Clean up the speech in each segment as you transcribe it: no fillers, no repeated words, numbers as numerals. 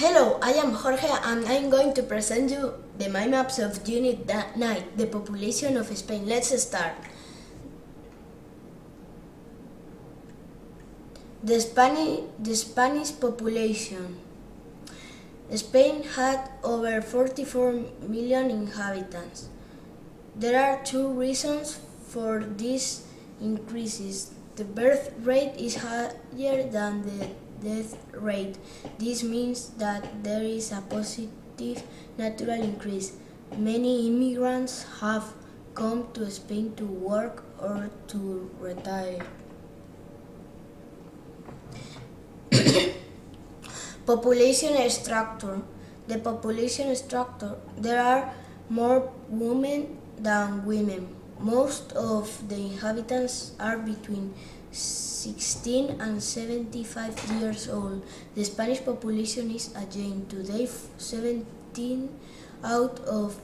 Hello, I am Jorge and I'm going to present you the mind maps of Unit 9, the population of Spain. Let's start. The Spanish population. Spain had over 44 million inhabitants. There are two reasons for these increases. The birth rate is higher than the death rate. This means that there is a positive natural increase. Many immigrants have come to Spain to work or to retire. Population structure. The population structure. There are more women than women. Most of the inhabitants are between 16 and 75 years old. The Spanish population is aging. Today, 17 out of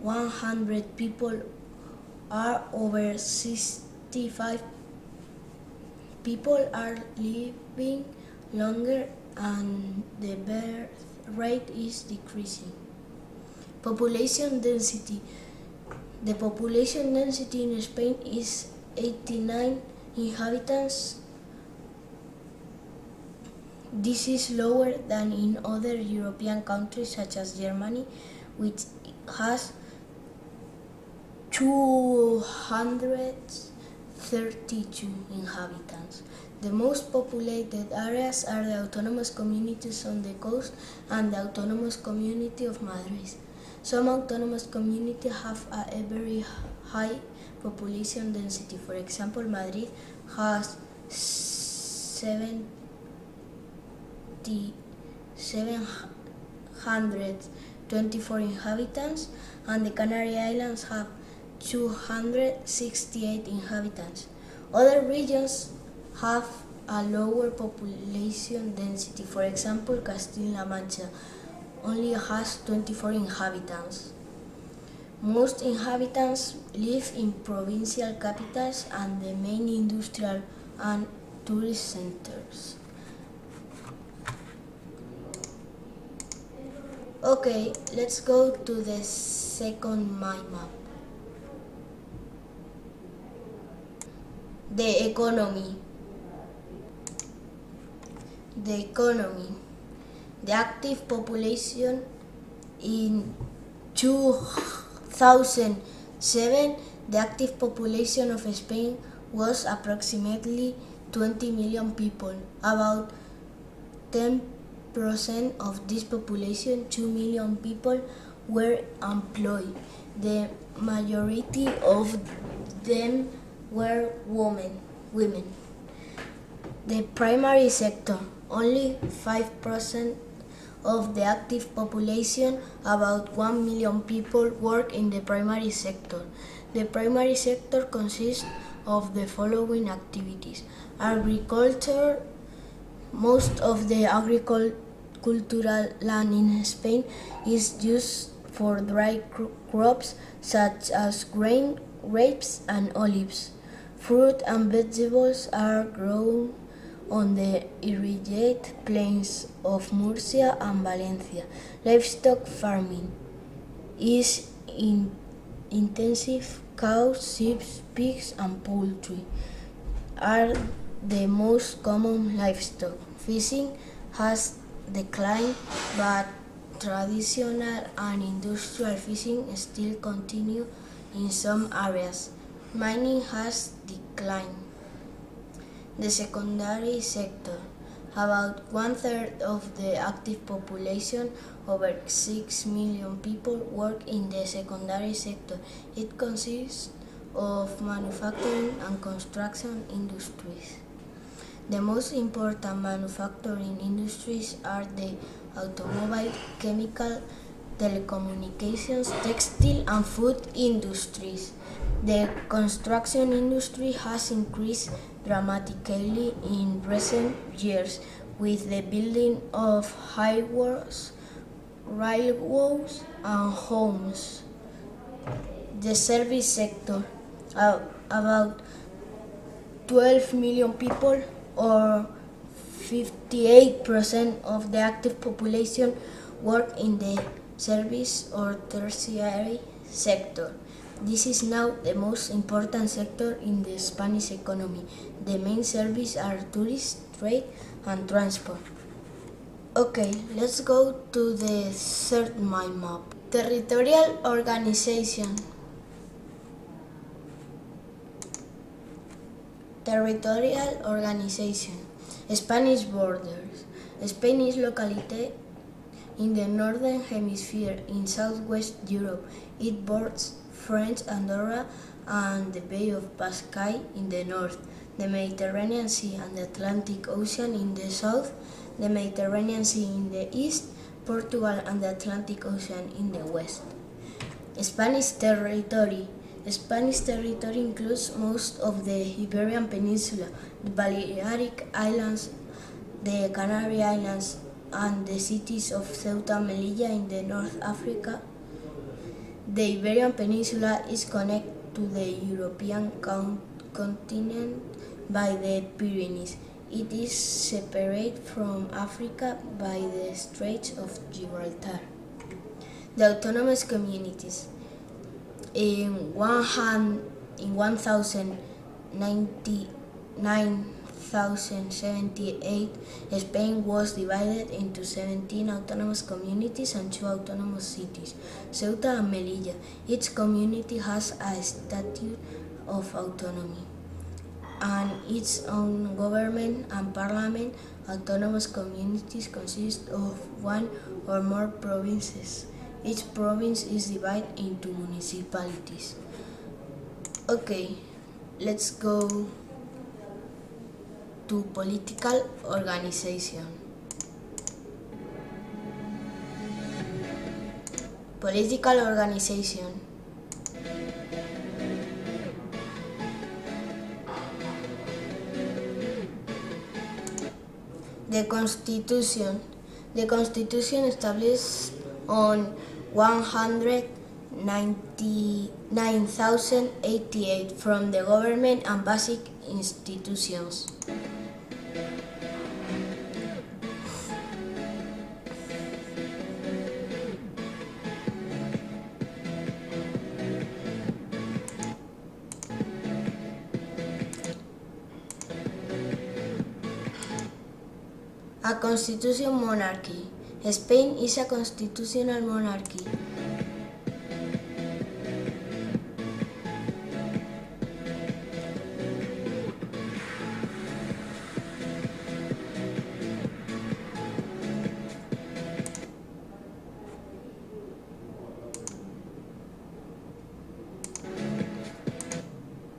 100 people are over 65. People are living longer and the birth rate is decreasing. Population density. The population density in Spain is 89 inhabitants. This is lower than in other European countries such as Germany, which has 232 inhabitants. The most populated areas are the autonomous communities on the coast and the autonomous community of Madrid. Some autonomous communities have a very high population density. For example, Madrid has 724 inhabitants, and the Canary Islands have 268 inhabitants. Other regions have a lower population density. For example, Castilla-La Mancha only has 24 inhabitants. Most inhabitants live in provincial capitals and the main industrial and tourist centers. Okay, let's go to the second mind map. The economy. The active population in 2007, the active population of Spain was approximately 20 million people. About 10% of this population, 2 million people, were employed. The majority of them were women. The primary sector. Only 5% of the active population, about 1 million people, work in the primary sector. The primary sector consists of the following activities: agriculture. Most of the agricultural land in Spain is used for dry crops such as grain, grapes, and olives. Fruit and vegetables are grown on the irrigated plains of Murcia and Valencia. Livestock farming is intensive. Cows, sheep, pigs, and poultry are the most common livestock. Fishing has declined, but traditional and industrial fishing still continue in some areas. Mining has declined. The secondary sector. About 1/3 of the active population, over 6 million people, work in the secondary sector. It consists of manufacturing and construction industries. The most important manufacturing industries are the automobile, chemical, telecommunications, textile, and food industries. The construction industry has increased dramatically in recent years with the building of highways, railroads, and homes. The service sector. About 12 million people, or 98% of the active population work in the service or tertiary sector. This is now the most important sector in the Spanish economy. The main services are tourism, trade, and transport. Okay, let's go to the third mind map. Territorial organization. Territorial organization. Spanish borders. Spain is located in the northern hemisphere in southwest Europe. It borders France, Andorra, and the Bay of Biscay in the north, the Mediterranean Sea and the Atlantic Ocean in the south, the Mediterranean Sea in the east, Portugal and the Atlantic Ocean in the west. Spanish territory. Spanish territory includes most of the Iberian Peninsula, the Balearic Islands, the Canary Islands, and the cities of Ceuta and Melilla in the North Africa. The Iberian Peninsula is connected to the European continent by the Pyrenees. It is separated from Africa by the Straits of Gibraltar. The autonomous communities. In 1078, Spain was divided into 17 autonomous communities and 2 autonomous cities, Ceuta and Melilla. Each community has a statute of autonomy and its own government and parliament. Autonomous communities consist of one or more provinces. Each province is divided into municipalities. Okay, let's go to political organization. Political organization. The Constitution. The Constitution established on 199,088 from the government and basic institutions. A constitutional monarchy. Spain is a constitutional monarchy.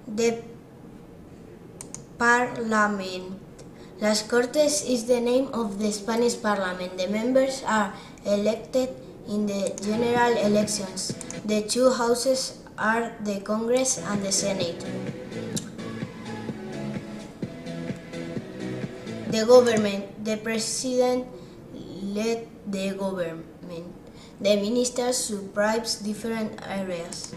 The Parliament. Las Cortes is the name of the Spanish Parliament. The members are elected in the general elections. The 2 houses are the Congress and the Senate. The government. The president leads the government. The minister supervises different areas.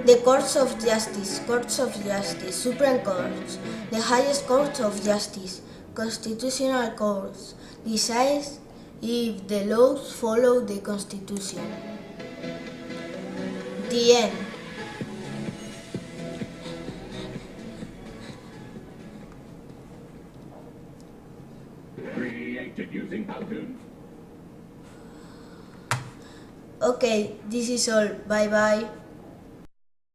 The Courts of Justice, Supreme Courts, the highest court of justice, constitutional courts, decides if the laws follow the Constitution. The end. Created using Powtoon. Okay, this is all. Bye bye.